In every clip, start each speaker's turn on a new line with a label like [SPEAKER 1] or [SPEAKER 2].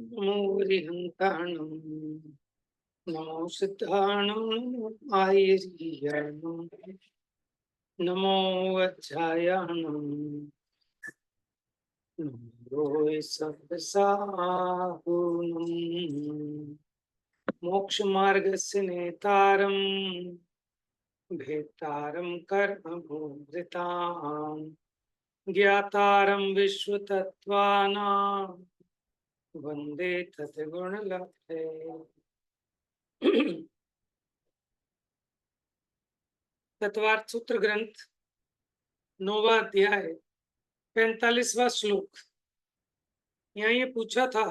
[SPEAKER 1] नमो हरिहंताणं नमो सिद्धाणं नमो आयर्याणं नमो वज्रायाणं नमो सव्यसाहुनं मोक्षमार्गस्य नेतारं भेतारं कर्मभूभृतां ज्ञातारं विश्वतत्त्वानां वन्दे तद्गुणलब्धे। तत्वार्थ सूत्र ग्रंथ 9वां अध्याय 45वां श्लोक। यहाँ ये पूछा था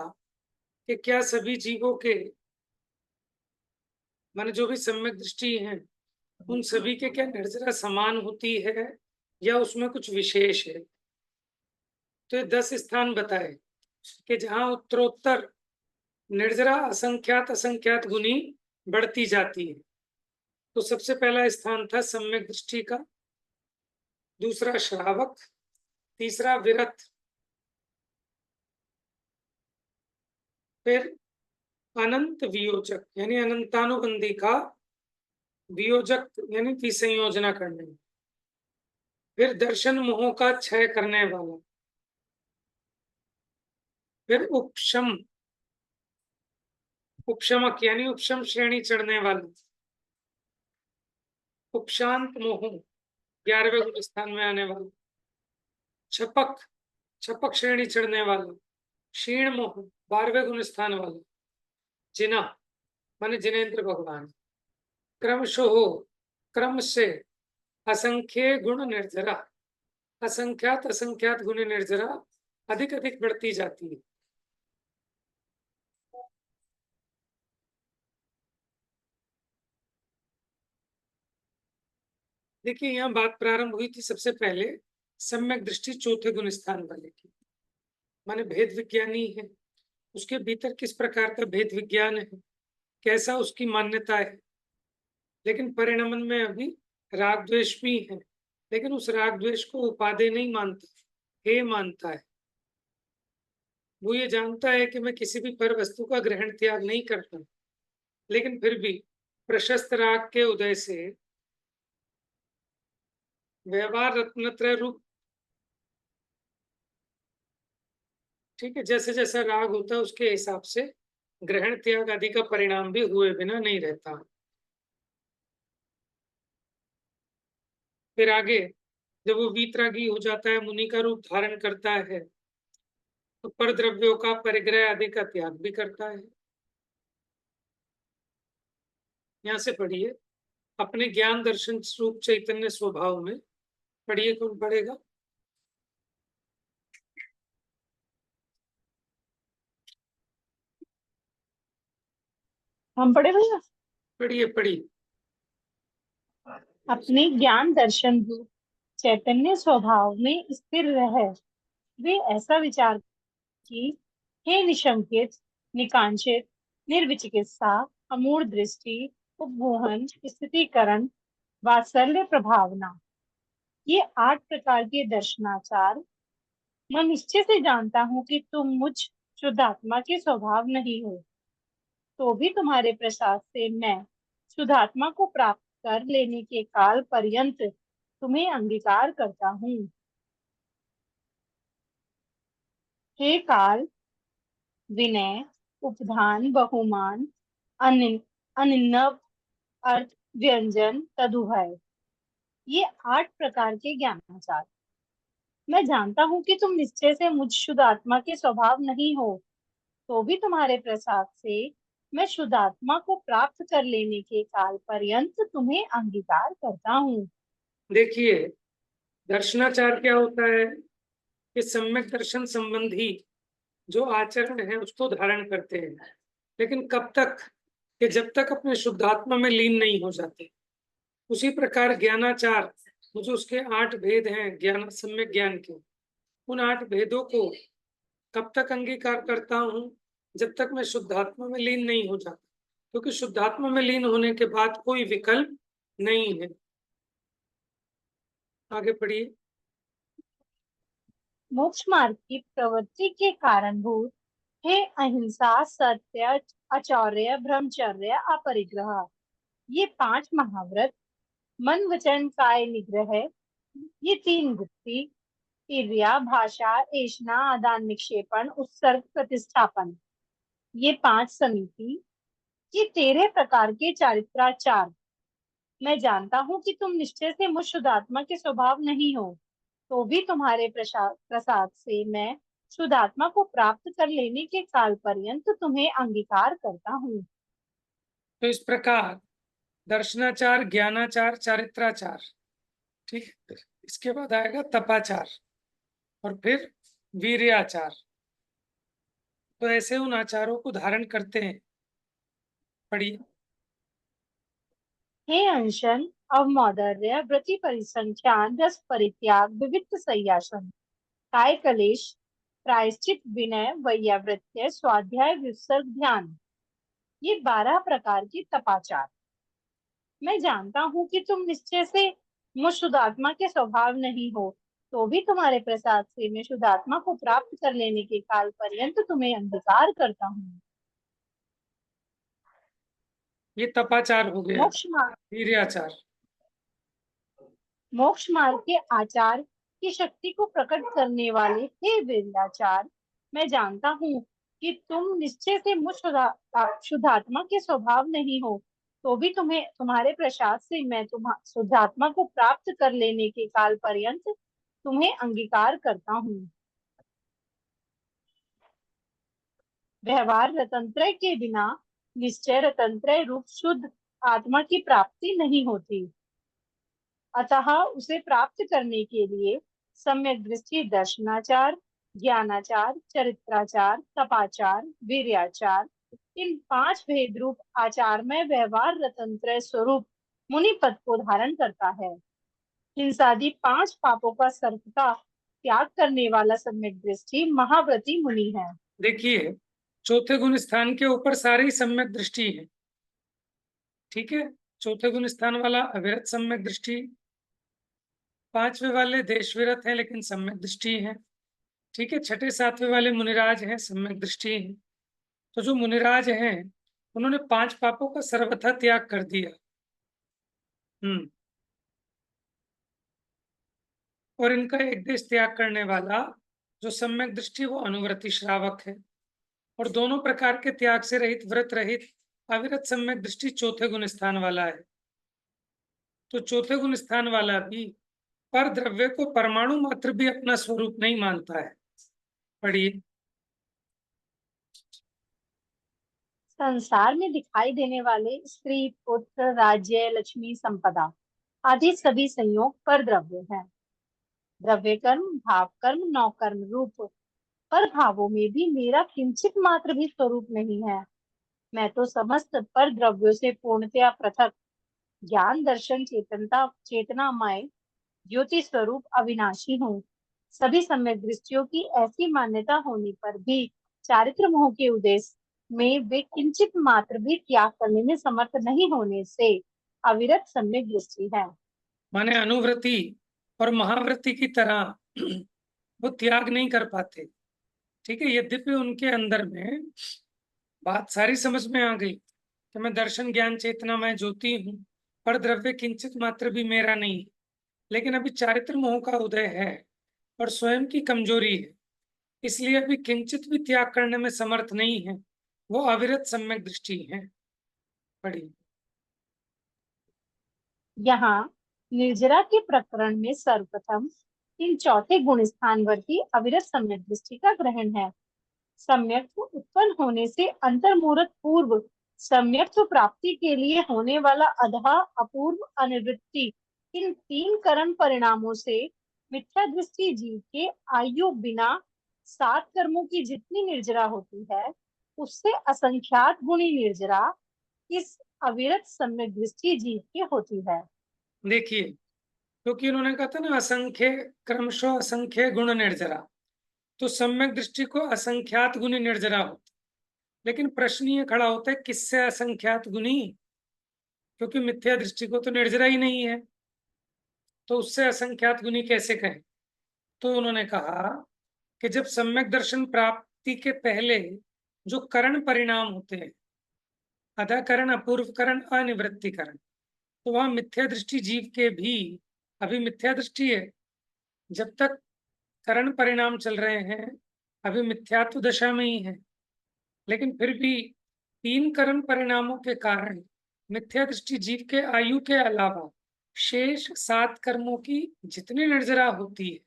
[SPEAKER 1] कि क्या सभी जीवों के माने जो भी सम्यक दृष्टि है उन सभी के क्या निर्जरा समान होती है या उसमें कुछ विशेष है। तो ये 10 स्थान बताए कि जहां उत्तरोत्तर निर्जरा असंख्यात असंख्यात गुनी बढ़ती जाती है। तो सबसे पहला स्थान था सम्यक दृष्टि का, दूसरा श्रावक, तीसरा विरत, फिर अनंत वियोजक यानी अनंतानुबंधी का वियोजक यानी विसंयोजना करने, फिर दर्शन मोह का क्षय करने वाला, फिर उपशम उपशमक यानी उपशम श्रेणी चढ़ने वाला, उपशांत मोह 11वें गुण स्थान में आने वाला, छपक छपक श्रेणी चढ़ने वाला, क्षीण मोह 12वें गुण स्थान वाला, जिना माने जिनेन्द्र भगवान, क्रमशः क्रम से असंख्य गुण निर्जरा असंख्यात असंख्यात गुण निर्जरा अधिक अधिक बढ़ती जाती है। देखिए यहाँ बात प्रारंभ हुई थी सबसे पहले सम्यक दृष्टि चौथे गुण स्थान वाले की, माने भेद विज्ञानी है, उसके भीतर किस प्रकार का भेद विज्ञान है, कैसा उसकी मान्यता है। लेकिन परिणमन में अभी राग द्वेष भी है, लेकिन उस राग द्वेष को उपादेय नहीं मानता, हे मानता है। वो ये जानता है कि मैं किसी भी पर वस्तु का ग्रहण त्याग नहीं करता, लेकिन फिर भी प्रशस्त राग के उदय से व्यवहार रत्नत्रय रूप, ठीक है, जैसे जैसा राग होता है उसके हिसाब से ग्रहण त्याग आदि का परिणाम भी हुए बिना नहीं रहता। फिर आगे जब वो वीतरागी हो जाता है, मुनि का रूप धारण करता है, तो पर द्रव्यों का परिग्रह आदि का त्याग भी करता है। यहाँ से पढ़िए, अपने ज्ञान दर्शन स्वरूप चैतन्य स्वभाव में। पढ़िए, कौन पढ़ेगा?
[SPEAKER 2] हम पढ़े भैया।
[SPEAKER 1] पढ़िए पढ़िए।
[SPEAKER 2] अपने ज्ञान दर्शन रूप चैतन्य स्वभाव में स्थिर रह वे ऐसा विचार कि हे निशंकित, निकांक्षित, निर्विचिकित्सा, अमूढ़ दृष्टि, उपमोहन, स्थितिकरण, वात्सल्य प्रभावना, ये 8 प्रकार के दर्शनाचार। मैं निश्चय से जानता हूँ कि तुम मुझ शुद्धात्मा के स्वभाव नहीं हो, तो भी तुम्हारे प्रसाद से मैं शुद्धात्मा को प्राप्त कर लेने के काल पर्यंत तुम्हें अंगीकार करता हूँ। हे काल, विनय, उपधान, बहुमान, अनिन्नव, अर्थ, व्यंजन, तदुभय, ये 8 प्रकार के ज्ञानाचार। मैं जानता हूँ कि तुम निश्चय से मुझ शुद्ध आत्मा के स्वभाव नहीं हो, तो भी तुम्हारे प्रसाद से मैं शुद्ध आत्मा को प्राप्त कर लेने के काल पर्यंत तुम्हें अंगीकार करता हूँ।
[SPEAKER 1] देखिए, दर्शनाचार क्या होता है कि सम्यक दर्शन संबंधी जो आचरण है उसको धारण करते हैं, लेकिन कब तक? कि जब तक अपने शुद्धात्मा में लीन नहीं हो जाते। उसी प्रकार ज्ञानाचार, जो उसके 8 भेद हैं ज्ञान, सम्यक ज्ञान के, उन 8 भेदों को कब तक अंगीकार करता हूं? जब तक मैं शुद्धात्मा में लीन नहीं हो जाता, क्योंकि शुद्धात्मा में लीन होने के बाद कोई विकल्प नहीं है। आगे पढ़िए।
[SPEAKER 2] मोक्ष मार्ग की प्रवृत्ति के कारणभूत हे अहिंसा, सत्य, अचौर्य, ब्रह्मचर्य, अपरिग्रह, ये 5 महाव्रत, मन वचन काय निग्रह, ये 3 वृत्ति, क्रिया, भाषा, ऐषणा, आदान निक्षेपण, उत्सर्ग, प्रतिष्ठापन, ये 5 समिति, ये 13 प्रकार के चारित्राचार। मैं जानता हूँ कि तुम निश्चय से मुझ शुद्धात्मा के स्वभाव नहीं हो, तो भी तुम्हारे प्रसाद से मैं शुद्धात्मा को प्राप्त कर लेने के काल पर्यंत तुम्हें अंगीकार करता हूँ।
[SPEAKER 1] तो इस प्रकार दर्शनाचार, ज्ञानाचार, चारित्राचार, ठीक है, इसके बाद आएगा तपाचार और फिर वीर्याचार। तो ऐसे उन आचारों को धारण करते हैं। पढ़िए।
[SPEAKER 2] हे अंशन, अवमौदर्य, व्रति परिसंख्यान, रस परित्याग, विविध संयासन, काय कलेश, प्रायश्चित, विनय, वैयावृत्य, स्वाध्याय, विसर्ग, ध्यान, ये 12 प्रकार के तपाचार। मैं जानता हूँ कि तुम निश्चय से मुझ शुद्धात्मा के स्वभाव नहीं हो, तो भी तुम्हारे प्रसाद से मैं शुद्धात्मा को प्राप्त कर लेने के काल पर्यंत तुम्हें अंगीकार करता हूँ।
[SPEAKER 1] ये तपाचार हो गया।
[SPEAKER 2] मोक्ष मार्ग
[SPEAKER 1] वीर्याचार।
[SPEAKER 2] मोक्ष मार्ग के आचार की शक्ति को प्रकट करने वाले हे वीर्याचार, मैं जानता हूँ कि तुम निश्चय से मुझ शुद्धात्मा के स्वभाव नहीं हो, तो भी तुम्हें तुम्हारे प्रसाद से मैं शुद्धात्मा को प्राप्त कर लेने के काल पर्यंत तुम्हें अंगीकार करता हूँ। व्यवहार रतंत्र के बिना निश्चय रतंत्र रूप शुद्ध आत्मा की प्राप्ति नहीं होती, अतः उसे प्राप्त करने के लिए सम्यक दृष्टि, दर्शनाचार, ज्ञानाचार, चरित्राचार, तपाचार, वीर्याचार, इन 5 भेद रूप आचार में व्यवहार रतंत्र स्वरूप मुनि पद को धारण करता है। हिंसादि 5 पापों का सर्वथा त्याग करने वाला सम्यक दृष्टि महाव्रती मुनि है।
[SPEAKER 1] देखिए, चौथे गुण स्थान के ऊपर सारी सम्यक दृष्टि है। ठीक है, चौथे गुण स्थान वाला अविरत सम्यक दृष्टि, 5वें वाले देश विरत है लेकिन सम्यक दृष्टि है। ठीक है, 6ठे 7वें वाले मुनिराज हैं, सम्यक दृष्टि है। तो जो मुनिराज हैं उन्होंने 5 पापों का सर्वथा त्याग कर दिया। और इनका एक देश त्याग करने वाला जो सम्यक दृष्टि, वो अनुव्रति श्रावक है। और दोनों प्रकार के त्याग से रहित, व्रत रहित, अविरत सम्यक दृष्टि चौथे गुण स्थान वाला है। तो चौथे गुण स्थान वाला भी पर द्रव्य को परमाणु मात्र भी अपना स्वरूप नहीं मानता है। पढ़िए।
[SPEAKER 2] संसार में दिखाई देने वाले स्त्री, पुत्र, राज्य, लक्ष्मी, संपदा आदि सभी संयोग पर द्रव्य है। द्रव्य कर्म, भाव कर्म, नौकर्म रूप पर भावों में भी मेरा किंचित मात्र भी स्वरूप नहीं है। मैं तो समस्त पर द्रव्यों से पूर्णतया पृथक, ज्ञान, दर्शन, चेतनामय ज्योति स्वरूप अविनाशी हूँ। सभी सम्यक दृष्टियों की ऐसी मान्यता होने पर भी चारित्र मोह के उद्देश्य में वे किंचित मात्र भी त्याग करने में समर्थ नहीं होने से अविरत सम्यक दृष्टि है।
[SPEAKER 1] माने अनुव्रति और महाव्रति की तरह वो त्याग नहीं कर पाते। ठीक है, यद्यपि उनके अंदर में बात सारी समझ में आ गई कि मैं दर्शन, ज्ञान, चेतना मैं ज्योति हूँ, पर द्रव्य किंचित मात्र भी मेरा नहीं, लेकिन अभी चारित्र मोह का उदय है और स्वयं की कमजोरी है, इसलिए अभी किंचित भी त्याग करने में समर्थ नहीं है। वो अविरत सम्यक दृष्टि है। पढ़िए।
[SPEAKER 2] यहाँ निर्जरा के प्रकरण में सर्वप्रथम इन चौथे गुण स्थानवर्ती अविरत सम्यक दृष्टि का ग्रहण है। सम्यक्त्व उत्पन्न होने से अंतर्मुहूर्त पूर्व सम्यक्त्व प्राप्ति के लिए होने वाला अधः, अपूर्व, अनिवृत्ति, इन 3 करण परिणामों से मिथ्या दृष्टि जीव के आयु बिना 7 कर्मों की जितनी निर्जरा होती है, उससे असंख्यात गुणी निर्जरा इस अविरत सम्यक दृष्टि जीव की होती है।
[SPEAKER 1] देखिए, क्योंकि इन्होंने कहा था ना असंख्य क्रमशः असंख्य गुण निर्जरा, तो सम्यक दृष्टि को असंख्यात गुणी निर्जरा होता। लेकिन प्रश्न ये खड़ा होता है किससे असंख्यात गुणी, क्योंकि मिथ्या दृष्टि को तो निर्जरा ही नहीं है, तो उससे असंख्यात गुणी कैसे कहें। तो उन्होंने कहा कि जब सम्यक दर्शन प्राप्ति के पहले जो करण परिणाम होते हैं, अधाकरण, अपूर्वकरण, अनिवृत्तिकरण, तो वहां मिथ्या दृष्टि जीव के भी अभी मिथ्या दृष्टि है, जब तक करण परिणाम चल रहे हैं अभी मिथ्यात्व दशा में ही है, लेकिन फिर भी 3 करण परिणामों के कारण मिथ्या दृष्टि जीव के आयु के अलावा शेष 7 कर्मों की जितनी निर्जरा होती है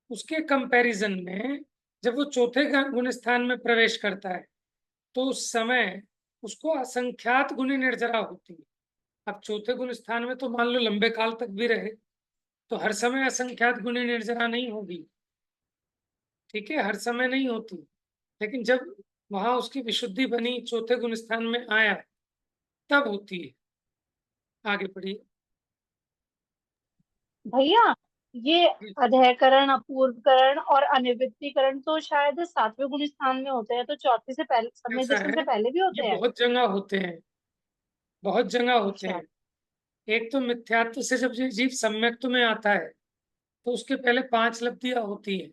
[SPEAKER 1] उसके कंपैरिजन में जब वो चौथे गुण स्थान में प्रवेश करता है तो उस समय उसको असंख्यात गुणी निर्जरा होती है। अब चौथे गुण स्थान में तो मान लो लंबे काल तक भी रहे तो हर समय असंख्यात गुणी निर्जरा नहीं होगी, ठीक है, हर समय नहीं होती, लेकिन जब वहां उसकी विशुद्धि बनी, चौथे गुण स्थान में आया, तब होती है। आगे पढ़िए
[SPEAKER 2] भैया ये अधःकरण, अपूर्वकरण और अनिवृत्तिकरण तो शायद 7वें गुण स्थान में होते हैं, तो चौथे से पहले, सम्यक
[SPEAKER 1] ऐसा
[SPEAKER 2] दर्शन
[SPEAKER 1] है,
[SPEAKER 2] से पहले भी
[SPEAKER 1] ये
[SPEAKER 2] होते हैं?
[SPEAKER 1] बहुत जगह होते हैं, बहुत जगह होते
[SPEAKER 2] अच्छा।
[SPEAKER 1] हैं। एक तो मिथ्यात्व से जब ये जीव सम्यक्त्व में आता है तो उसके पहले 5 लब्धियां होती है,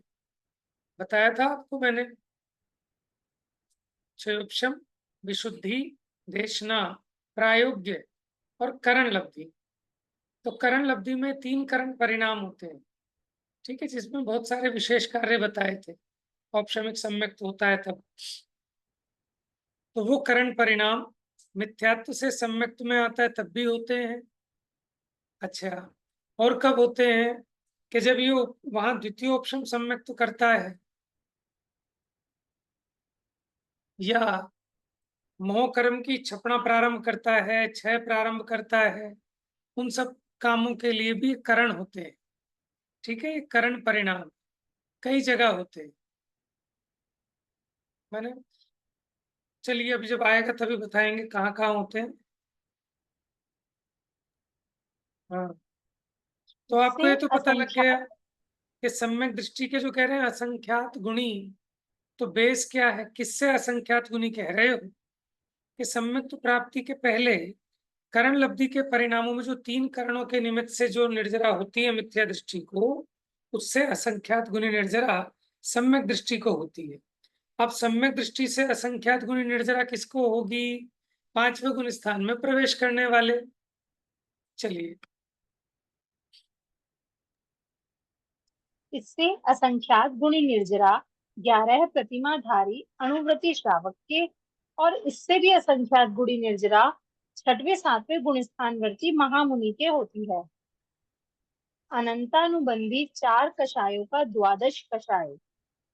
[SPEAKER 1] बताया था आपको मैंने, क्षयोपशम, विशुद्धि, देशना, प्रायोग्य और करण लब्धि। तो करण लब्धि में 3 करण परिणाम होते हैं, ठीक है, जिसमें बहुत सारे विशेष कार्य बताए थे, औपशमिक सम्यक्त्व होता है तब। तो वो करण परिणाम मिथ्यात्व से सम्यक्त्व में आता है तब भी होते हैं। अच्छा, और कब होते हैं? कि जब ये वहां द्वितीय उपशम सम्यक्त्व करता है या मोह कर्म की छपना प्रारंभ करता है, क्षय प्रारंभ करता है, उन सब कामों के लिए भी करण होते हैं, ठीक है, ये करण परिणाम कई जगह होते हैं। मैंने, चलिए अभी जब आएगा तभी बताएंगे कहाँ कहाँ होते हैं। हाँ, तो आपको ये
[SPEAKER 2] इससे
[SPEAKER 1] तो पता लग गया
[SPEAKER 2] असंख्यात।
[SPEAKER 1] कि सम्यक दृष्टि के जो कह रहे हैं असंख्यात गुणी, तो बेस क्या है, किससे असंख्यात गुणी कह रहे हो? कि सम्यक प्राप्ति के पहले करण लब्धि के परिणामों में जो 3 करणों के निमित्त से जो निर्जरा होती है मिथ्या दृष्टि को, उससे असंख्यात गुणी निर्जरा सम्यक दृष्टि को होती है। अब सम्यक दृष्टि से असंख्यात गुणी निर्जरा किसको होगी? 5वें गुण स्थान में प्रवेश करने वाले। चलिए,
[SPEAKER 2] इससे असंख्यात गुणी निर्जरा 11 प्रतिमाधारी अणुव्रति श्रावक के, और इससे भी असंख्यात गुणी निर्जरा 6वें 7वें गुण स्थानवर्ती महामुनि के होती है। अनंतानुबंधी 4 कषायों का द्वादश कषाय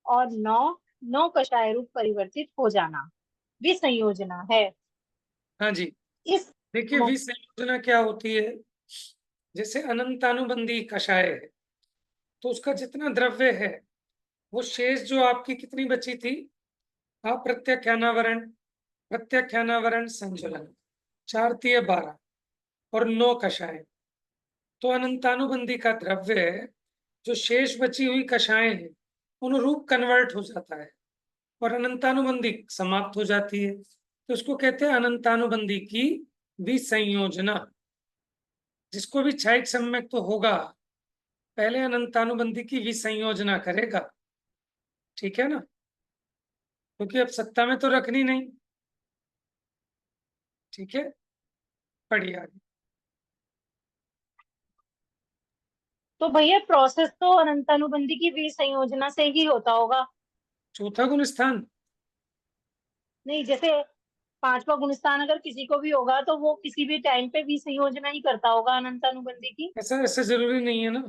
[SPEAKER 2] और 9 कषाय रूप परिवर्तित हो जाना विसंयोजना है।
[SPEAKER 1] हाँ जी,
[SPEAKER 2] इस
[SPEAKER 1] देखिए विसंयोजना क्या होती है? जैसे अनंतानुबंधी कषाय है तो उसका जितना द्रव्य है वो शेष जो आपकी कितनी बची थी, अप्रत्याख्यानावरण, प्रत्याख्यानावरण, संजुलन, 4 तिये 12 और 9 कषाय, तो अनंतानुबंधी का द्रव्य जो शेष बची हुई कषाएं हैं अनुरूप कन्वर्ट हो जाता है और अनंतानुबंधी समाप्त हो जाती है, तो उसको कहते हैं अनंतानुबंधी की विसंयोजना। जिसको भी क्षयिक सम्यक तो होगा पहले अनंतानुबंधी की विसंयोजना करेगा, ठीक है ना, क्योंकि अब सत्ता में तो रखनी नहीं, ठीक है, पढ़िए आगे।
[SPEAKER 2] तो भैया प्रोसेस तो अनंतानुबंधी की विसंयोजना से ही होता होगा।
[SPEAKER 1] चौथा गुण स्थान,
[SPEAKER 2] नहीं, जैसे 5वां गुणस्थान अगर किसी को भी होगा तो वो किसी भी टाइम पे विसंयोजना ही करता होगा अनंतानुबंधी की।
[SPEAKER 1] ऐसा ऐसा जरूरी नहीं है ना,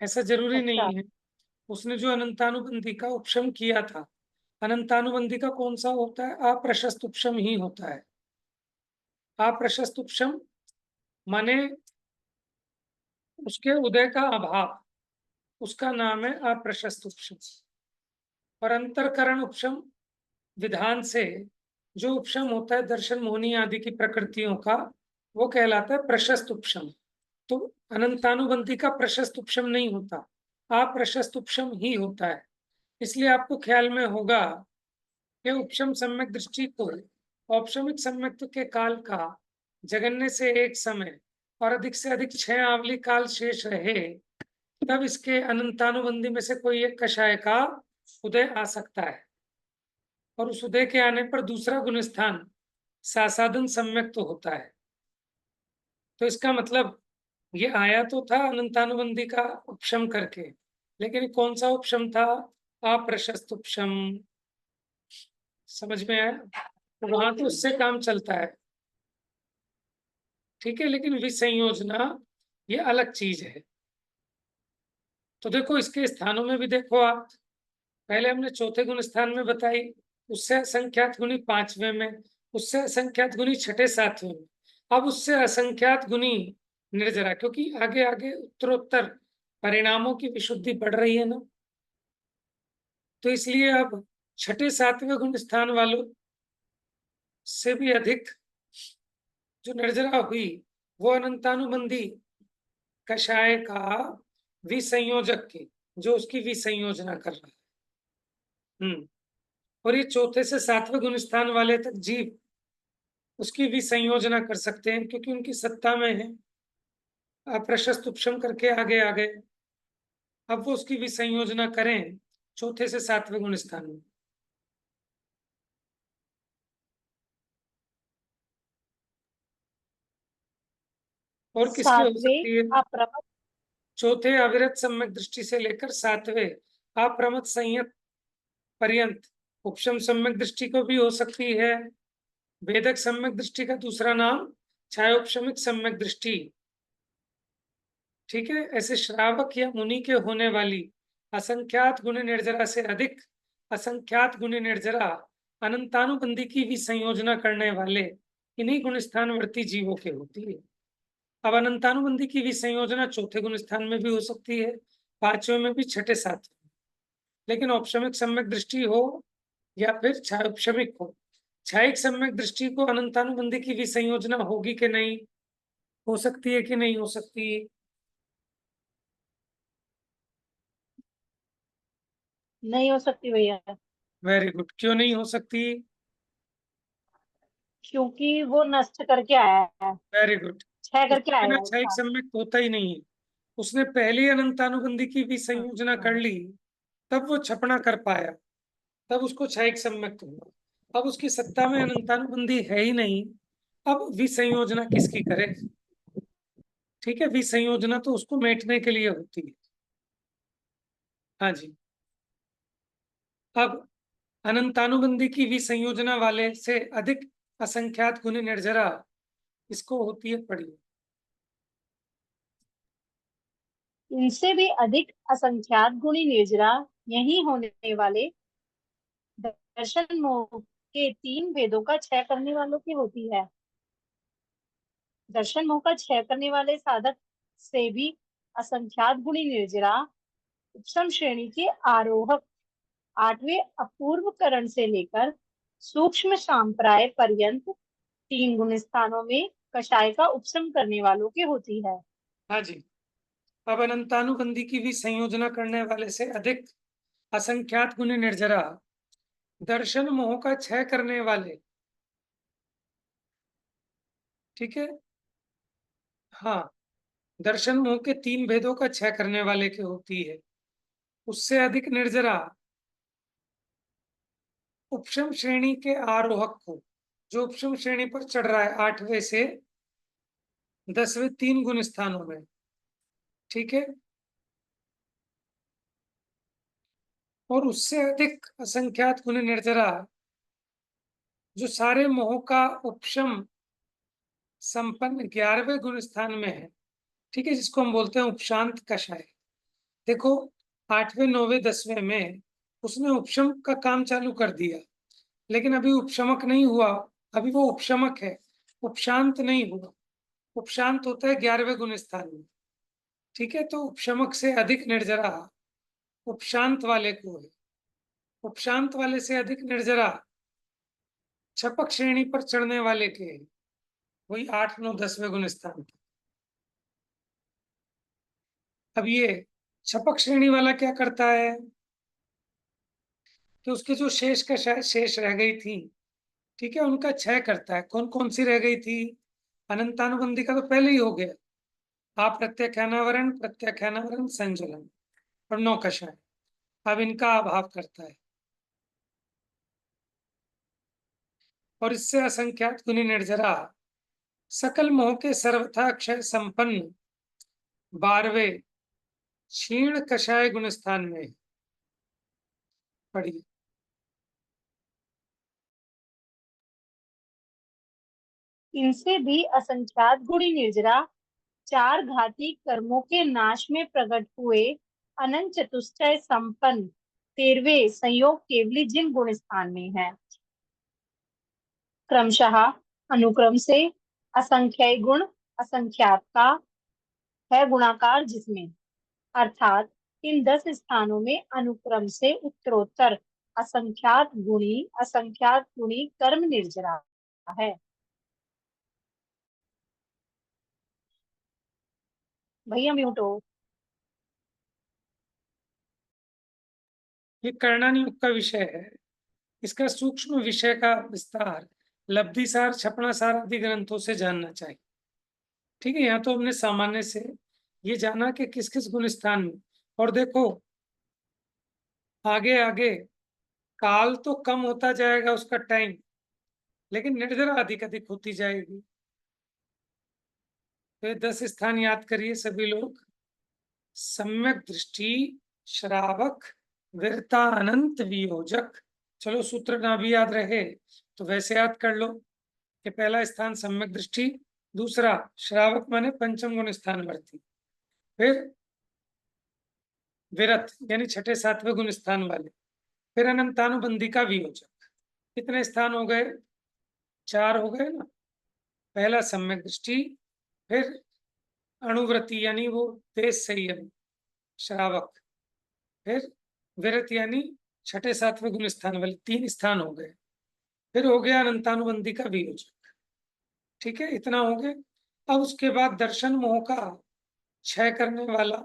[SPEAKER 1] ऐसा जरूरी
[SPEAKER 2] अच्छा।
[SPEAKER 1] नहीं है। उसने जो अनंतानुबंधी का उपशम किया था, अनंतानुबंधी का कौन सा होता है? अप्रशस्त उपशम ही होता है। अप्रशस्त उपशम माने उसके उदय का अभाव, उसका नाम है अप्रशस्त उपशम। और अंतरकरण उपशम विधान से जो उपशम होता है दर्शन मोहनी आदि की प्रकृतियों का, वो कहलाता है प्रशस्त उपशम। तो अनंतानुबंधी का प्रशस्त उपशम नहीं होता, अप्रशस्त उपशम ही होता है। इसलिए आपको ख्याल में होगा कि उपशम सम्यक दृष्टि को औपशमिक सम्यक्त्व के काल का जगन्य से एक समय और अधिक से अधिक 6 आवली काल शेष रहे तब इसके अनंतानुबंधी में से कोई एक कषाय का उदय आ सकता है। और उस उदय के आने पर दूसरा गुणस्थान सासादन सम्यक तो होता है। तो इसका मतलब ये आया तो था अनंतानुबंधी का उपशम करके, लेकिन कौन सा उपशम था? अप्रशस्त उपशम। समझ में आया? तो वहां तो उससे काम चलता है, ठीक है, लेकिन विसंयोजना ये अलग चीज है। तो देखो इसके स्थानों में भी देखो आप, पहले हमने चौथे गुण स्थान में बताई, उससे असंख्यात गुणी पांचवें में, उससे असंख्यात गुणी छठे सातवें में, अब उससे असंख्यात गुणी निर्जरा, क्योंकि आगे आगे उत्तरोत्तर परिणामों की विशुद्धि बढ़ रही है ना, तो इसलिए अब छठे सातवें गुण स्थान वालों से भी अधिक जो निर्जरा हुई वो अनंतानुबंधी कषाय का विसंयोजक के, जो उसकी विसंयोजना कर रहा है। और ये चौथे से सातवें गुण स्थान वाले तक जीव उसकी भी संयोजना कर सकते हैं, क्योंकि उनकी सत्ता में है। अप्रशस्त उपशम करके आगे आ गए, अब वो उसकी भी संयोजना करें चौथे से सातवें गुण स्थान में। और किसकी हो
[SPEAKER 2] सातवें
[SPEAKER 1] सकती है?
[SPEAKER 2] अप्रमत
[SPEAKER 1] चौथे अविरत सम्यक दृष्टि से लेकर सातवें अप्रमत संयत पर्यंत उपशम सम्यक दृष्टि को भी हो सकती है। भेदक सम्यक दृष्टि का दूसरा नाम छायोपशमिक सम्यक दृष्टि, ठीक है। ऐसे श्रावक या मुनि के होने वाली असंख्यात गुण निर्जरा से अधिक असंख्यात गुण निर्जरा अनंतानुबंधी की भी संयोजना करने वाले इन्हीं गुण स्थानवर्ती जीवों के होती है। अब अनंतानुबंधी की भी संयोजना चौथे गुण स्थान में भी हो सकती है, पांचवें में भी, छठे सातवें में। लेकिन औपशमिक सम्यक दृष्टि हो या फिर छायोपशमिक हो, छायिक सम्यक दृष्टि को अनंतानुबंधी की भी संयोजना होगी कि नहीं, हो सकती है कि नहीं हो सकती?
[SPEAKER 2] नहीं हो सकती भैया,
[SPEAKER 1] वेरी गुड। क्यों नहीं हो सकती?
[SPEAKER 2] क्योंकि वो नष्ट करके आया है,
[SPEAKER 1] वेरी गुड।
[SPEAKER 2] क्षय करके
[SPEAKER 1] उसके बिना
[SPEAKER 2] आया है
[SPEAKER 1] क्षयिक
[SPEAKER 2] उसका।
[SPEAKER 1] सम्यक होता ही नहीं है। उसने पहली अनंतानुबंधी की भी
[SPEAKER 2] हाँ
[SPEAKER 1] संयोजना कर
[SPEAKER 2] हाँ।
[SPEAKER 1] ली, तब वो छपना कर पाया, तब उसको क्षयिक सम्यक हुआ। अब उसकी सत्ता में अनंतानुबंधी है ही नहीं, अब विसंयोजना किसकी करे? ठीक है, विसंयोजना तो उसको मेटने के लिए होती है। हाँ जी। अब अनंतानुबंधी की विसंयोजना वाले से अधिक असंख्यात गुण निर्जरा इसको होती है, पढ़िए।
[SPEAKER 2] इनसे भी अधिक असंख्यात गुणी निर्जरा यही होने वाले दर्शन मोह के तीन भेदों का क्षय करने वालों की होती है। दर्शन मोह का क्षय करने वाले साधक से भी असंख्यात गुणी निर्जरा उपशम श्रेणी के आरोहक आठवें अपूर्व करण से लेकर सूक्ष्म सांप्राय पर्यंत तीन गुण स्थानों में कषाय का उपशम करने वालों की होती है।
[SPEAKER 1] हाँ जी। अब अनंतानुबंधी की भी संयोजना करने वाले से अधिक असंख्यात गुण निर्जरा दर्शन मोह का क्षय करने वाले, ठीक है, हाँ, दर्शन मोह के तीन भेदों का क्षय करने वाले की होती है। उससे अधिक निर्जरा उपशम श्रेणी के आरोहक को, जो उपशम श्रेणी पर चढ़ रहा है आठवें से दसवें तीन गुण स्थानों में, ठीक है, और उससे अधिक असंख्यात गुण निर्जरा जो सारे मोह का उपशम संपन्न 11वें गुण स्थान में है, ठीक है, जिसको हम बोलते हैं उपशांत कषाय। देखो, आठवें नौवें दसवें में उसने उपशम का काम चालू कर दिया, लेकिन अभी उपशमक नहीं हुआ, अभी वो उपशमक है, उपशांत नहीं हुआ। उपशांत होता है 11वें गुण स्थान में, ठीक है। तो उपशमक से अधिक निर्जरा उपशांत वाले को है, उपशांत वाले से अधिक निर्जरा छपक श्रेणी पर चढ़ने वाले के है, वही 8 9 10वें गुण स्थान पे। अब ये छपक श्रेणी वाला क्या करता है कि उसके जो शेष का शेष रह गई थी, ठीक है, उनका क्षय करता है। कौन कौन सी रह गई थी? अनंतानुबंधी का तो पहले ही हो गया, आप प्रत्याख्यानावरण प्रत्याख्यानावरण संजलन और नौकषाय, अब इनका अभाव करता है। और इससे असंख्यात गुनी निर्जरा सकल मोह के सर्वथा क्षय संपन्न 12वें क्षीण कषाय गुण स्थान में। पढ़िए।
[SPEAKER 2] इनसे भी असंख्यात गुणी निर्जरा 4 घाती कर्मों के नाश में प्रकट हुए अनंत चतुष्टय संपन्न 13वें संयोग केवली जिन गुण स्थान में है, क्रमशः अनुक्रम से असंख्य गुण असंख्यात का है गुणाकार जिसमें, अर्थात इन 10 स्थानों में अनुक्रम से उत्तरोत्तर असंख्यात गुणी कर्म निर्जरा है। भैया म्यूट हो।
[SPEAKER 1] ये कर्णानियुक्त का विषय है। इसका सूक्ष्म विषय का विस्तार लब्धिसार छपणासार आदि ग्रंथों से जानना चाहिए। ठीक है, यहाँ तो हमने सामान्य से ये जाना कि किस किस गुण स्थान में, और देखो आगे आगे काल तो कम होता जाएगा उसका टाइम, लेकिन निर्जरा अधिक अधिक होती जाएगी। तो 10 स्थान याद करिए सभी लोग। सम्यक दृष्टि, श्रावक, वीरता, अनंत, वियोजक। चलो सूत्र ना भी याद रहे तो वैसे याद कर लो कि पहला स्थान सम्यक दृष्टि, दूसरा श्रावक माने पंचम गुण स्थान वर्ती, फिर विरत यानी छठे सातवें गुण स्थान वाले, फिर अनंतानुबंधी का वियोजक। कितने स्थान हो गए? 4 हो गए ना। पहला सम्यक दृष्टि, फिर अणुव्रति यानी वो तेज संयम श्रावक, फिर विरत यानी छठे सातवें गुण स्थान वाले, 3 स्थान हो गए। फिर हो गया अनंतानुबंधी का वियोजक। ठीक है, इतना हो गया। अब उसके बाद दर्शन मोह का क्षय करने वाला।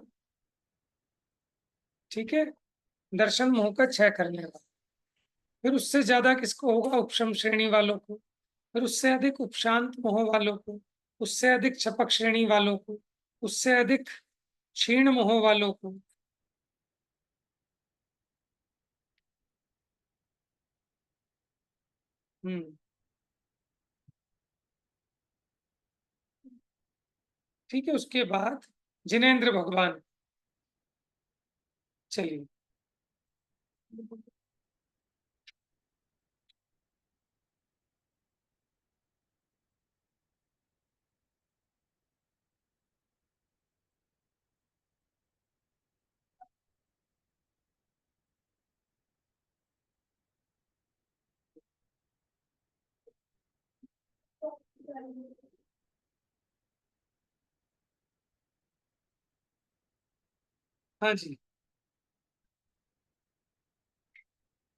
[SPEAKER 1] ठीक है, दर्शन मोह का क्षय करने वाला। फिर उससे ज्यादा किसको होगा? उपशम श्रेणी वालों को। फिर उससे अधिक उपशांत मोह वालों को, उससे अधिक छपक श्रेणी वालों को, उससे अधिक क्षीण मोह वालों को। हम्म, ठीक है। उसके बाद जिनेन्द्र भगवान। चलिए। हाँ जी,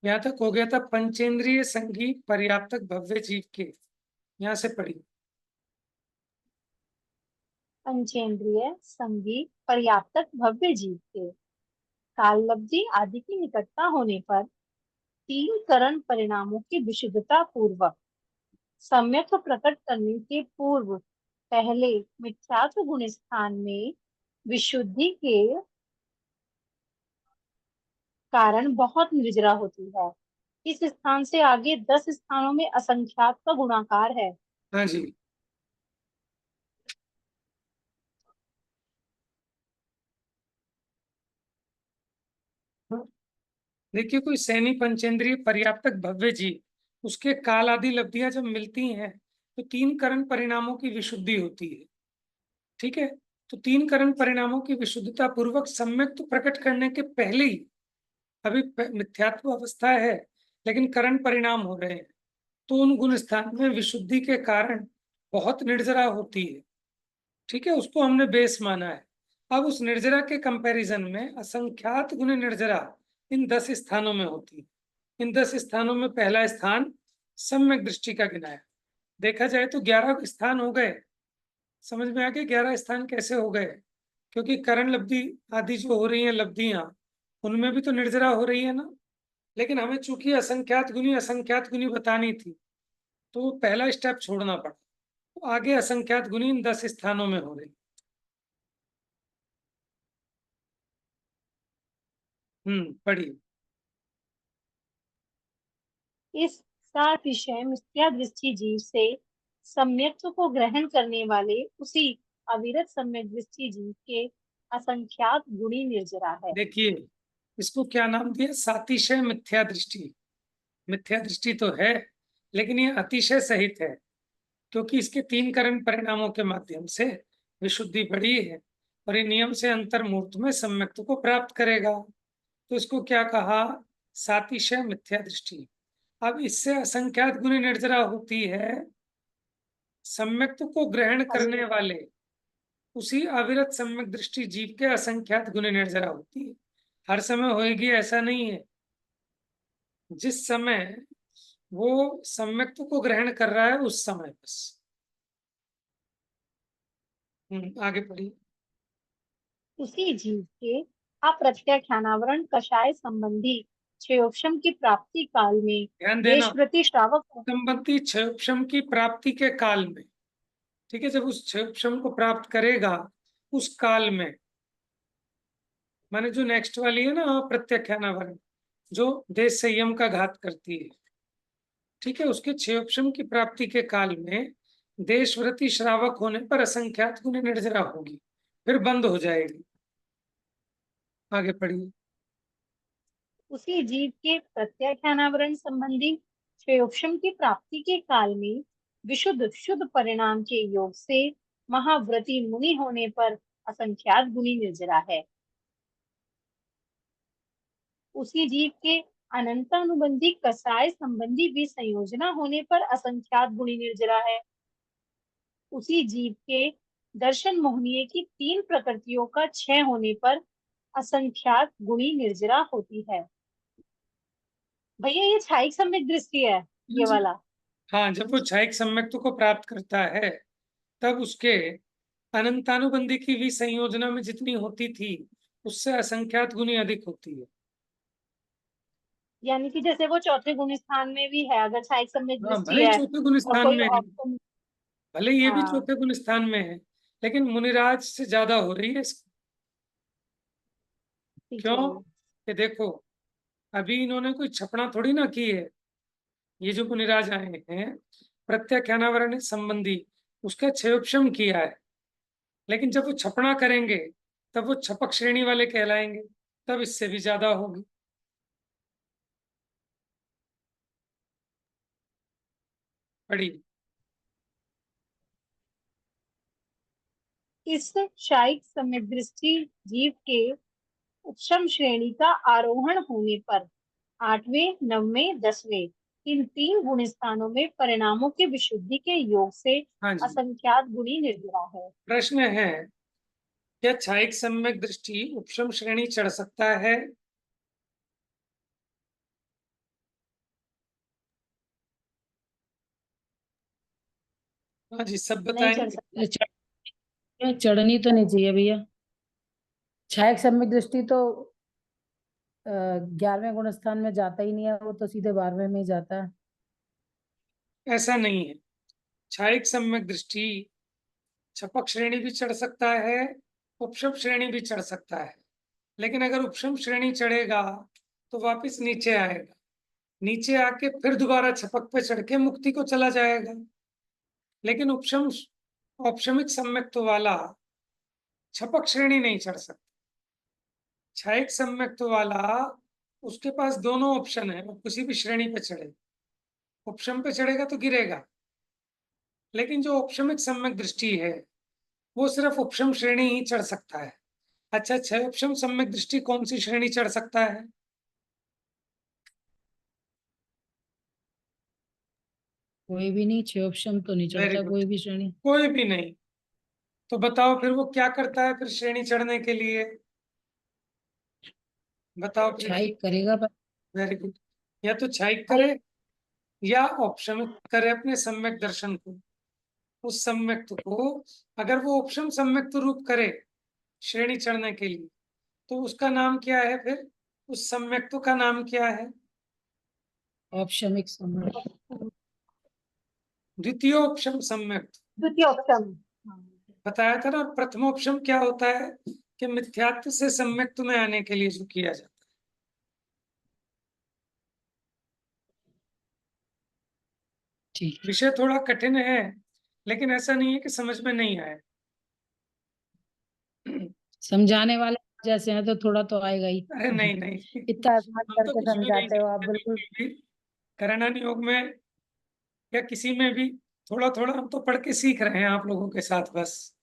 [SPEAKER 1] यहाँ तक हो गया था पंचेंद्रिय संगी पर्याप्तक भव्य जीव के। यहाँ से पढ़ी।
[SPEAKER 2] पंचेंद्रिय संगी पर्याप्तक भव्य जीव के काल लब्धि आदि की निकटता होने पर 3 करण परिणामों की विशुद्धता पूर्वक सम्यक प्रकट करने के पूर्व पहले मिथ्यात्व गुण स्थान में विशुद्धि के कारण बहुत निर्जरा होती है। इस स्थान से आगे 10 स्थानों में असंख्यात का गुणाकार है।
[SPEAKER 1] हाँ जी, देखिए कोई सैनी पंचेंद्रिय पर्याप्तक भव्य जीव, उसके काल आदि लब्धियां जब मिलती हैं तो 3 करण परिणामों की विशुद्धि होती है। ठीक है, तो 3 करण परिणामों की विशुद्धता पूर्वक सम्यक तो प्रकट करने के पहले ही, अभी मिथ्यात्व अवस्था है लेकिन करण परिणाम हो रहे हैं, तो उन गुण स्थान में विशुद्धि के कारण बहुत निर्जरा होती है। ठीक है, उसको हमने बेस माना है। अब उस निर्जरा के कंपैरिजन में असंख्यात गुण निर्जरा इन 10 स्थानों में होती है। इन 10 स्थानों में पहला स्थान सम्यक दृष्टि का गिनाया। देखा जाए तो 11 स्थान हो गए। समझ में आ गया 11 स्थान कैसे हो गए? क्योंकि करण लब्धि आदि जो हो रही है लब्धियां, उनमें भी तो निर्जरा हो रही है ना। लेकिन हमें चूंकि असंख्यात गुनी बतानी थी, तो पहला स्टेप छोड़ना पड़ा। तो आगे असंख्यात गुनी इन 10 स्थानों में हो रही। पढ़िए।
[SPEAKER 2] इस सातिशय मिथ्या दृष्टि जीव से सम्यक्त्व को ग्रहण करने वाले उसी अविरत सम्यक दृष्टि जीव के असंख्यात गुणी निर्जरा है।
[SPEAKER 1] देखिए, इसको क्या नाम दिया? सातिशय मिथ्या दृष्टि। मिथ्या दृष्टि तो है, लेकिन ये अतिशय सहित है, क्योंकि इसके 3 करण परिणामों के माध्यम से विशुद्धि बढ़ी है और ये नियम से अंतर्मूर्त में सम्यक्त्व को प्राप्त करेगा। तो इसको क्या कहा? सातिशय मिथ्या दृष्टि। अब इससे असंख्यात गुणी निर्जरा होती है सम्यक्त्व को ग्रहण करने वाले उसी अविरत सम्यक दृष्टि जीव के असंख्यात गुण निर्जरा होती है। हर समय होएगी ऐसा नहीं है। जिस समय वो सम्यक्त्व को ग्रहण कर रहा है उस समय बस। आगे पढ़िए।
[SPEAKER 2] उसी जीव के अप्रत्याख्यानावरण कषाय संबंधी क्षयोक्षम की प्राप्ति काल में
[SPEAKER 1] ध्यान देना,
[SPEAKER 2] देशव्रति श्रावक
[SPEAKER 1] संबंधी क्षयोक्षम की प्राप्ति के काल में, ठीक है, जब उस क्षयोक्षम को प्राप्त करेगा उस काल में, माने जो नेक्स्ट वाली है ना अप्रत्याख्यानावरण, जो देश संयम का घात करती है, ठीक है, उसके क्षयोक्षम की प्राप्ति के काल में देशव्रति श्रावक होने पर असंख्यात गुण निर्जरा होगी, फिर बंद हो जाएगी। आगे पढ़िए।
[SPEAKER 2] उसी जीव के प्रत्याख्यानावरण संबंधी क्षयोक्षम की प्राप्ति के काल में विशुद्ध शुद्ध परिणाम के योग से महाव्रती मुनि होने पर असंख्यात गुणी निर्जरा है। उसी जीव के अनंतानुबंधी कसाय संबंधी भी संयोजना होने पर असंख्यात गुणी निर्जरा है। उसी जीव के दर्शन मोहनीय की 3 प्रकृतियों का क्षय होने पर असंख्यात गुणी निर्जरा होती है। भैया ये छाइक सम्यक दृष्टि है ये वाला।
[SPEAKER 1] हाँ, जब वो क्षयिक सम्यक्त्व को प्राप्त करता है तब उसके अनंतानुबंधी की भी संयोजना में जितनी होती थी उससे असंख्यात गुनी अधिक होती है।
[SPEAKER 2] यानी कि जैसे वो चौथे गुण स्थान में भी है, अगर छाइक सम्यक
[SPEAKER 1] हाँ,
[SPEAKER 2] दृष्टि
[SPEAKER 1] भले ही
[SPEAKER 2] है
[SPEAKER 1] चौथे गुण
[SPEAKER 2] और
[SPEAKER 1] स्थान
[SPEAKER 2] कोई
[SPEAKER 1] में है,
[SPEAKER 2] ऑप्शन।
[SPEAKER 1] भले ये भी
[SPEAKER 2] हाँ
[SPEAKER 1] चौथे गुण स्थान में है, लेकिन मुनिराज से ज्यादा हो रही है इसकी।
[SPEAKER 2] ठीक है।
[SPEAKER 1] क्यों? कि देखो, अभी इन्होंने कोई छपना थोड़ी ना की है। ये जो मुनिराज आए हैं प्रत्याख्यानावरण संबंधी उसका क्षयोक्षम किया है, लेकिन जब वो छपना करेंगे तब वो छपक श्रेणी वाले कहलाएंगे, तब इससे भी ज्यादा होगी। पढ़ी।
[SPEAKER 2] इस शाइक सम्यक दृष्टि जीव के उपशम श्रेणी का आरोहण होने पर 8वें, 9वें, 10वें इन 3 गुण स्थानों में परिणामों की विशुद्धि के योग से
[SPEAKER 1] हाँ जी,
[SPEAKER 2] असंख्यात गुणी निर्जरा है।
[SPEAKER 1] प्रश्न है, क्या क्षयिक सम्यक दृष्टि उपशम श्रेणी चढ़ सकता है? हाँ जी, सब
[SPEAKER 2] नहीं चढ़
[SPEAKER 1] बताएंगे।
[SPEAKER 2] सकता।
[SPEAKER 3] चढ़नी तो नहीं चाहिए भैया। छायक सम्यक दृष्टि तो 11वें गुण स्थान में जाता ही नहीं है, वो तो सीधे 12वें में ही जाता है।
[SPEAKER 1] ऐसा नहीं है, क्षयिक सम्यक दृष्टि छपक श्रेणी भी चढ़ सकता है, उपशम श्रेणी भी चढ़ सकता है, लेकिन अगर उपशम श्रेणी चढ़ेगा तो वापस नीचे आएगा, नीचे आके फिर दोबारा छपक पे चढ़ के मुक्ति को चला जाएगा। लेकिन उपशम औपशमिक सम्यक्त्व वाला छपक श्रेणी नहीं चढ़ सकता। क्षयिक सम्यक्त्व वाला, उसके पास दोनों ऑप्शन है, वो किसी भी श्रेणी पे चढ़े, उपशम पे चढ़ेगा तो गिरेगा, लेकिन जो औपशमिक सम्यक दृष्टि है वो सिर्फ उपशम श्रेणी ही चढ़ सकता है। अच्छा, क्षय उपशम सम्यक दृष्टि कौन सी श्रेणी चढ़ सकता है?
[SPEAKER 3] कोई भी नहीं, क्षयोपशम तो नहीं
[SPEAKER 1] वेरी
[SPEAKER 3] चढ़ता
[SPEAKER 1] गुड,
[SPEAKER 3] कोई भी श्रेणी।
[SPEAKER 1] कोई भी नहीं। तो बताओ फिर वो क्या करता है फिर श्रेणी चढ़ने के लिए? बताओ फिर।
[SPEAKER 3] छायक करेगा पर
[SPEAKER 1] वेरी गुड, या तो क्षयिक करे या औपशमिक करे अपने सम्यक दर्शन को। उस सम्यक्त को अगर वो उपशम सम्यक्त रूप करे श्रेणी चढ़ने के लिए तो उसका नाम क्या है फिर? उस सम्यक्त का नाम क्या है?
[SPEAKER 3] औपशमिक सम्यक।
[SPEAKER 1] द्वितीय उपशम सम्यक्त।
[SPEAKER 2] द्वितीय ऑप्शन।
[SPEAKER 1] बताया था ना, प्रथमोपशम क्या होता है कि मिथ्यात्व से सम्यक्त में आने के लिए जो किया जाता
[SPEAKER 3] ठीक है।
[SPEAKER 1] विषय थोड़ा कठिन है, लेकिन ऐसा नहीं है कि समझ में नहीं आए।
[SPEAKER 3] समझाने वाले जैसे हैं तो थोड़ा तो आएगा ही।
[SPEAKER 1] अरे नहीं नहीं,
[SPEAKER 3] इतना आसान
[SPEAKER 1] हम तो
[SPEAKER 3] करके
[SPEAKER 1] कुछ भी नहीं
[SPEAKER 3] समझाते हो आप,
[SPEAKER 1] समझते
[SPEAKER 3] बिल्कुल।
[SPEAKER 1] बिल्कुल भी। कराना योग में या किसी में भी थोड़ा थोड़ा हम तो पढ़ के सीख रहे हैं आप लोगों के साथ बस।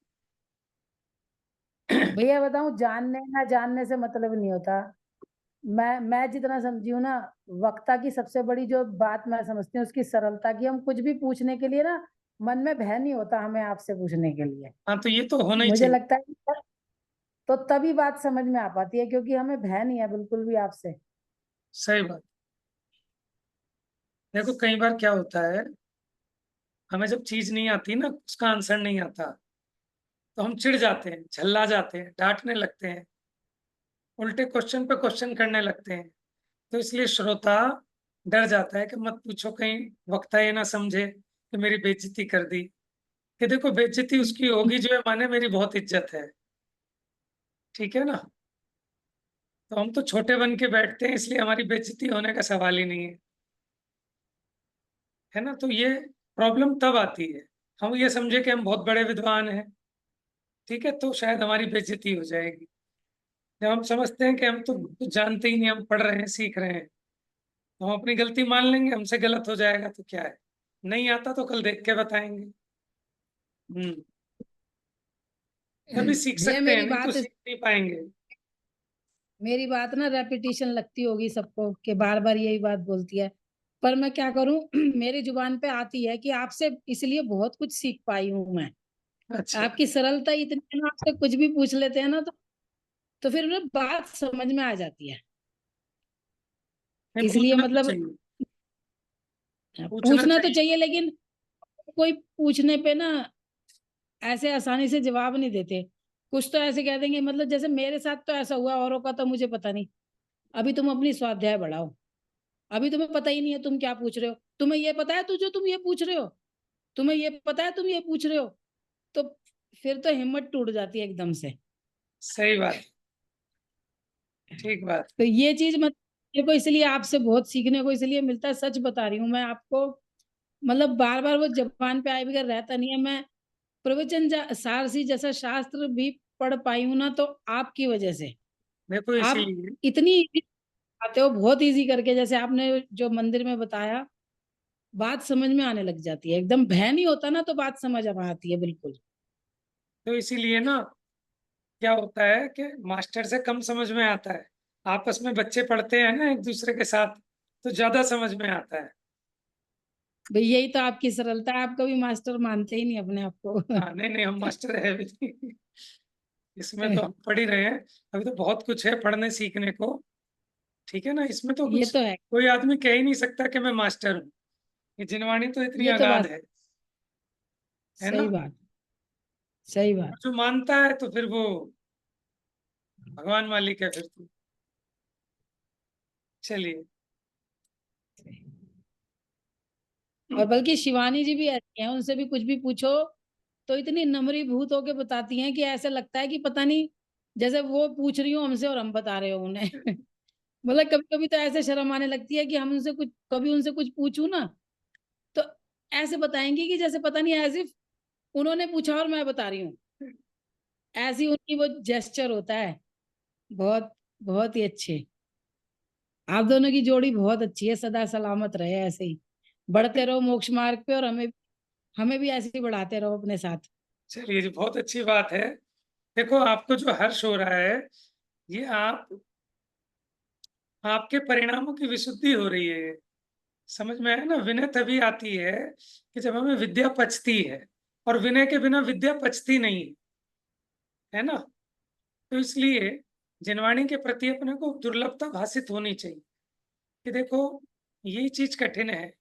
[SPEAKER 3] भैया बताऊं, जानने ना जानने से मतलब नहीं होता। मैं जितना समझी हूँ ना, वक्ता की सबसे बड़ी जो बात मैं समझती हूँ उसकी सरलता की, हम कुछ भी पूछने के लिए ना, मन में भय नहीं होता हमें आपसे पूछने के लिए।
[SPEAKER 1] हाँ, तो ये तो होना ही
[SPEAKER 3] मुझे
[SPEAKER 1] चाहिए।
[SPEAKER 3] लगता है कि तो तभी बात समझ में आ पाती है, क्योंकि हमें भय नहीं है बिल्कुल भी आपसे।
[SPEAKER 1] सही बात। देखो कई बार क्या होता है, हमें जब चीज नहीं आती ना, उसका आंसर नहीं आता, तो हम चिढ़ जाते हैं, झल्ला जाते हैं, डांटने लगते हैं, उल्टे क्वेश्चन पे क्वेश्चन करने लगते हैं। तो इसलिए श्रोता डर जाता है कि मत पूछो, कहीं वक्ता ये ना समझे कि मेरी बेइज्जती कर दी। कि देखो बेइज्जती उसकी होगी जो है माने मेरी बहुत इज्जत है, ठीक है ना। तो हम तो छोटे बन के बैठते हैं, इसलिए हमारी बेइज्जती होने का सवाल ही नहीं है ना। तो ये प्रॉब्लम तब आती है, हम ये समझे कि हम बहुत बड़े विद्वान हैं, ठीक है, तो शायद हमारी बेइज्जती हो जाएगी। जब हम समझते हैं कि हम तो कुछ जानते ही नहीं, हम पढ़ रहे हैं, सीख रहे हैं, तो हम अपनी गलती मान लेंगे, हमसे गलत हो जाएगा तो क्या है, नहीं आता तो कल देख के बताएंगे। हम्म। तभी सीख
[SPEAKER 3] भैया
[SPEAKER 1] सकते हैं, नहीं तो सीख नहीं पाएंगे।
[SPEAKER 3] मेरी बात ना रेपिटेशन लगती होगी सबको कि बार बार यही बात बोलती है, पर मैं क्या करूं मेरी जुबान पे आती है कि आपसे इसलिए बहुत कुछ सीख पाई हूं मैं।
[SPEAKER 1] अच्छा,
[SPEAKER 3] आपकी सरलता इतनी है ना, आपसे कुछ भी पूछ लेते हैं ना, तो फिर ना बात समझ में आ जाती है।
[SPEAKER 1] नहीं
[SPEAKER 3] इसलिए
[SPEAKER 1] पूछना तो
[SPEAKER 3] मतलब
[SPEAKER 1] चाहिए, पूछना
[SPEAKER 3] पूछना तो
[SPEAKER 1] चाहिए।
[SPEAKER 3] चाहिए, लेकिन कोई पूछने पे ना ऐसे आसानी से जवाब नहीं देते। कुछ तो ऐसे कह देंगे, मतलब जैसे मेरे साथ तो ऐसा हुआ, औरों का तो मुझे पता नहीं। अभी तुम अपनी स्वाध्याय बढ़ाओ, अभी तुम्हें पता ही नहीं है तुम क्या पूछ रहे हो। तुम्हें ये पता है तू जो तुम ये पूछ रहे हो, तुम्हें ये पता है तुम ये पूछ रहे हो। तो फिर तो हिम्मत टूट जाती है एकदम से।
[SPEAKER 1] सही बात, ठीक बात।
[SPEAKER 3] तो ये चीज मत, मेरे को इसलिए आपसे बहुत सीखने को इसलिए मिलता है, सच बता रही हूँ मैं आपको। मतलब बार बार वो जबान पे आए बगैर रहता नहीं है। मैं प्रवचन सारसी जैसा शास्त्र भी पढ़ पाई हूँ ना, तो आपकी वजह से।
[SPEAKER 1] देखो
[SPEAKER 3] आप
[SPEAKER 1] इसीलिए,
[SPEAKER 3] इतनी easy आते हो, बहुत इजी करके, जैसे आपने जो मंदिर में बताया, बात समझ में आने लग जाती है एकदम। भय नहीं होता ना, तो बात समझ अब आती है बिल्कुल।
[SPEAKER 1] तो इसीलिए ना क्या होता है कि मास्टर से कम समझ में आता है, आपस में बच्चे पढ़ते हैं ना एक दूसरे के साथ, तो ज्यादा समझ में आता है।
[SPEAKER 3] भाई यही तो आपकी सरलता है, आप कभी मास्टर मानते ही नहीं अपने आप को।
[SPEAKER 1] हाँ, नहीं नहीं, हम मास्टर है भी नहीं। इसमें तो हम पढ़ ही रहे हैं, अभी तो बहुत कुछ है पढ़ने सीखने को, ठीक है ना। इसमें तो
[SPEAKER 3] ये
[SPEAKER 1] कुछ
[SPEAKER 3] तो है।
[SPEAKER 1] कोई आदमी कह ही नहीं सकता कि मैं मास्टर हूँ। ये जिनवाणी तो इतनी
[SPEAKER 3] ये तो
[SPEAKER 1] अगाध
[SPEAKER 3] बात
[SPEAKER 1] है
[SPEAKER 3] सही
[SPEAKER 1] ना।
[SPEAKER 3] बात, सही बात।
[SPEAKER 1] और जो मानता है तो फिर वो भगवान मालिक है फिर तो। चलिए।
[SPEAKER 3] और बल्कि शिवानी जी भी ऐसी हैं, उनसे भी कुछ भी पूछो तो इतनी नम्री भूत होके बताती हैं कि ऐसा लगता है कि पता नहीं, जैसे वो पूछ रही हो हमसे और हम बता रहे हो उन्हें। मतलब कभी कभी तो ऐसे शर्म आने लगती है कि हम उनसे कुछ, कभी उनसे कुछ पूछूं ना, तो ऐसे बताएंगी कि जैसे पता नहीं, ऐसे उन्होंने पूछा और मैं बता रही हूँ। ऐसी उनकी वो जेस्चर होता है। बहुत बहुत ही अच्छे। आप दोनों की जोड़ी बहुत अच्छी है, सदा सलामत रहे ऐसे ही, बढ़ते रहो मोक्ष मार्ग पे, और हमें हमें भी ऐसे ही बढ़ाते रहो अपने साथ।
[SPEAKER 1] चलिए जी, बहुत अच्छी बात है। देखो आपको जो हर्ष हो रहा है, ये आपके परिणामों की विशुद्धि हो रही है। समझ में आया ना। विनय तभी आती है कि जब हमें विद्या पचती है, और विनय के बिना विद्या पचती नहीं, है ना। तो इसलिए जिनवाणी के प्रति अपने को दुर्लभता भासित होनी चाहिए कि देखो ये चीज कठिन है,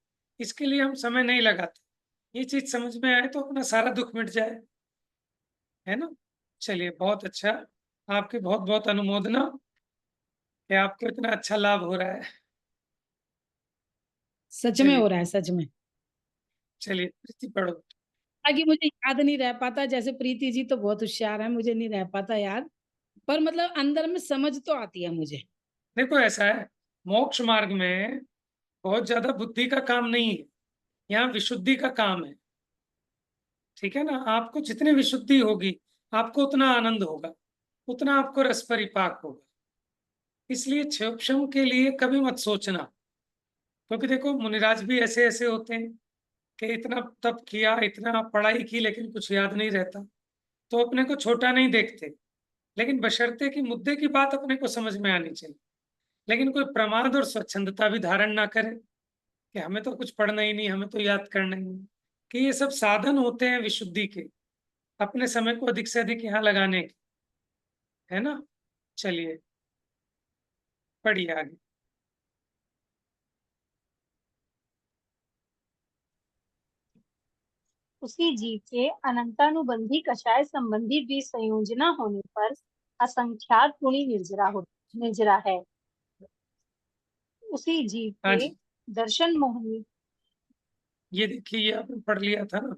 [SPEAKER 1] इसके लिए हम समय नहीं लगाते, ये चीज समझ में आए तो अपना सारा दुख मिट जाए, है ना। चलिए बहुत अच्छा, आपकी बहुत बहुत अनुमोदना कि आपको इतना अच्छा लाभ हो रहा है।
[SPEAKER 3] सच में
[SPEAKER 1] चलिए,
[SPEAKER 3] हो रहा है, सच में।
[SPEAKER 1] चलिए प्रीति पढ़ो।
[SPEAKER 3] ताकि मुझे याद नहीं रह पाता, जैसे प्रीति जी तो बहुत होशियार है, मुझे नहीं रह पाता याद, पर मतलब अंदर में समझ तो आती है मुझे।
[SPEAKER 1] देखो ऐसा है, मोक्ष मार्ग में बहुत ज्यादा बुद्धि का काम नहीं है, यहाँ विशुद्धि का काम है, ठीक है ना। आपको जितनी विशुद्धि होगी आपको उतना आनंद होगा, उतना आपको रस परिपाक होगा। इसलिए क्षोभशम के लिए कभी मत सोचना, क्योंकि देखो मुनिराज भी ऐसे ऐसे होते हैं कि इतना तप किया, इतना पढ़ाई की, लेकिन कुछ याद नहीं रहता, तो अपने को छोटा नहीं देखते। लेकिन बशर्ते कि मुद्दे की बात अपने को समझ में आनी चाहिए। लेकिन कोई प्रमाद और स्वच्छंदता भी धारण ना करे कि हमें तो कुछ पढ़ना ही नहीं, हमें तो याद करना ही नहीं, कि ये सब साधन होते हैं विशुद्धि के, अपने समय को अधिक से अधिक यहाँ लगाने के, है ना। चलिए पढ़िए आगे।
[SPEAKER 2] उसी जीव के अनंतानुबंधी कषाय संबंधी विसंयोजना होने पर असंख्यात गुणी निर्जरा है। उसी जीव
[SPEAKER 1] हाँ
[SPEAKER 2] के
[SPEAKER 1] जी,
[SPEAKER 2] दर्शन मोहनी
[SPEAKER 1] ये देखिए, ये आपने पढ़ लिया था ना,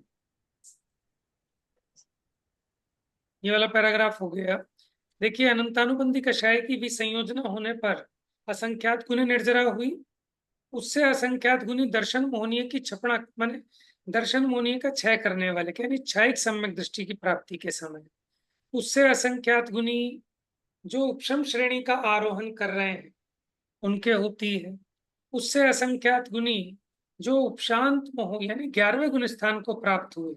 [SPEAKER 1] ये वाला पैराग्राफ हो गया। देखिए, अनंतानुबंधी कषाय की विसंयोजना होने पर असंख्यात गुणी निर्जरा हुई। उससे असंख्यात गुणी दर्शन मोहनीय की छपड़ा माने दर्शन मोहनीय का क्षय करने वाले, यानी क्षयिक सम्यक दृष्टि की प्राप्ति के समय उससे असंख्यात गुणी जो उपशम श्रेणी का आरोहण कर रहे हैं उनके होती है। उससे असंख्यात गुणी जो उपशांत मोह यानी 11वें गुण स्थान को प्राप्त हुए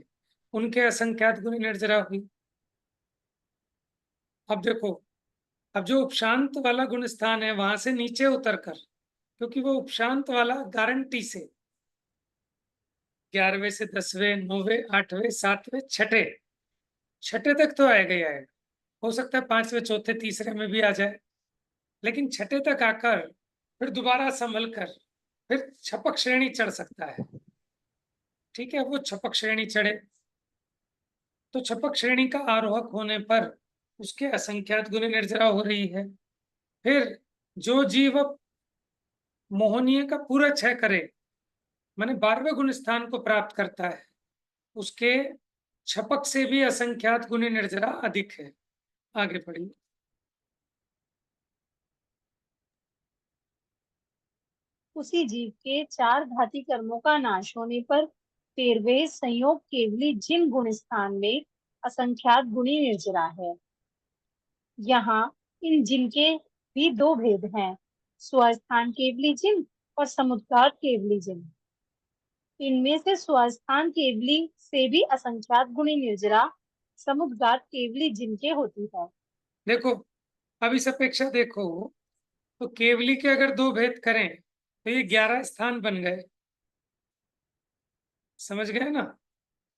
[SPEAKER 1] उनके असंख्यात गुणी निर्जरा हुई। अब देखो, अब जो उपशांत वाला गुण स्थान है वहां से नीचे उतर कर, क्योंकि वो उपशांत वाला गारंटी से 11वें से 10वें, 9वें, 8वें, 7वें, छठे तक तो आएगा ही आएगा। हो सकता है 5वें, चौथे, तीसरे में भी आ जाए, लेकिन छठे तक आकर फिर दोबारा संभल कर फिर छपक श्रेणी चढ़ सकता है। ठीक है, वो छपक श्रेणी चढ़े तो छपक श्रेणी का आरोहक होने पर उसके असंख्यात गुण निर्जरा हो रही है। फिर जो जीव मोहनीय का पूरा क्षय करे माने 12वें गुण स्थान को प्राप्त करता है, उसके छपक से भी असंख्यात गुण निर्जरा अधिक है। आगे पढ़िए।
[SPEAKER 2] उसी जीव के चार घाती कर्मों का नाश होने पर 13वें संयोग केवली जिन गुण स्थान में असंख्यात गुणी निर्जरा है। यहाँ इन जिन के भी दो भेद हैं, स्वस्थान केवली जिन और समुद्घात केवली जिन। इनमें से स्वस्थान केवली से भी असंख्यात गुणी निर्जरा समुद्घात केवली जिनके होती है।
[SPEAKER 1] देखो, अब इस अपेक्षा देखो तो केवली के अगर दो भेद करें तो ये 11 स्थान बन गए, समझ गए ना।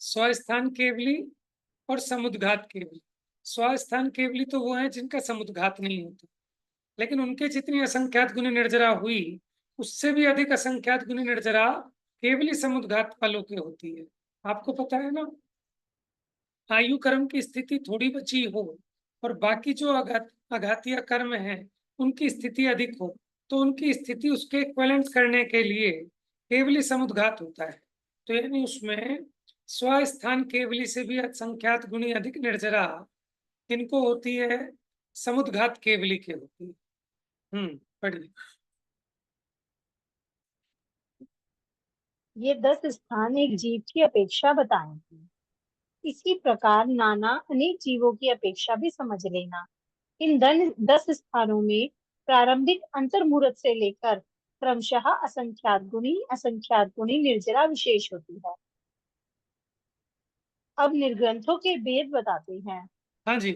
[SPEAKER 1] स्वस्थान केवली और समुद्घात केवली। स्वस्थान केवली तो वो है जिनका समुद्घात नहीं होता, लेकिन उनके जितनी असंख्यात गुण निर्जरा हुई उससे भी अधिक असंख्यात गुण निर्जरा केवली समुद्घात वालों की होती है। आपको पता है ना, आयु कर्म की स्थिति थोड़ी बची हो और बाकी जो आघातीय कर्म है उनकी स्थिति अधिक हो, तो उनकी स्थिति उसके इक्विवेलेंट करने के लिए केवली समुद्घात होता है। तो यानी उसमें स्वस्थान केवली से भी असंख्यात गुणी अधिक निर्जरा किनको होती है, समुद्घात केवली के होती है। पढ़िए।
[SPEAKER 2] ये 10 स्थान एक जीव की अपेक्षा बताएंगे। इसी प्रकार नाना अनेक जीवों की अपेक्षा भी समझ लेना। इन 10 स्थानों में प्रारंभिक अंतर्मुहूर्त से लेकर क्रमशः असंख्यात गुणी निर्जरा विशेष होती है। अब निर्ग्रंथों के भेद बताते हैं।
[SPEAKER 1] हाँ जी,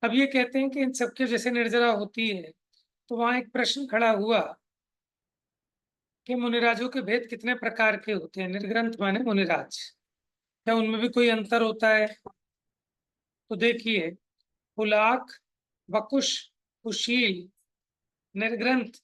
[SPEAKER 1] अब ये कहते हैं कि इन सबके जैसे निर्जरा होती है, तो वहां एक प्रश्न खड़ा हुआ कि मुनिराजों के भेद कितने प्रकार के होते हैं। निर्ग्रंथ माने मुनिराज, क्या उनमें भी कोई अंतर होता है? तो देखिए, पुलाक, वकुश, कुशील, निर्ग्रंथ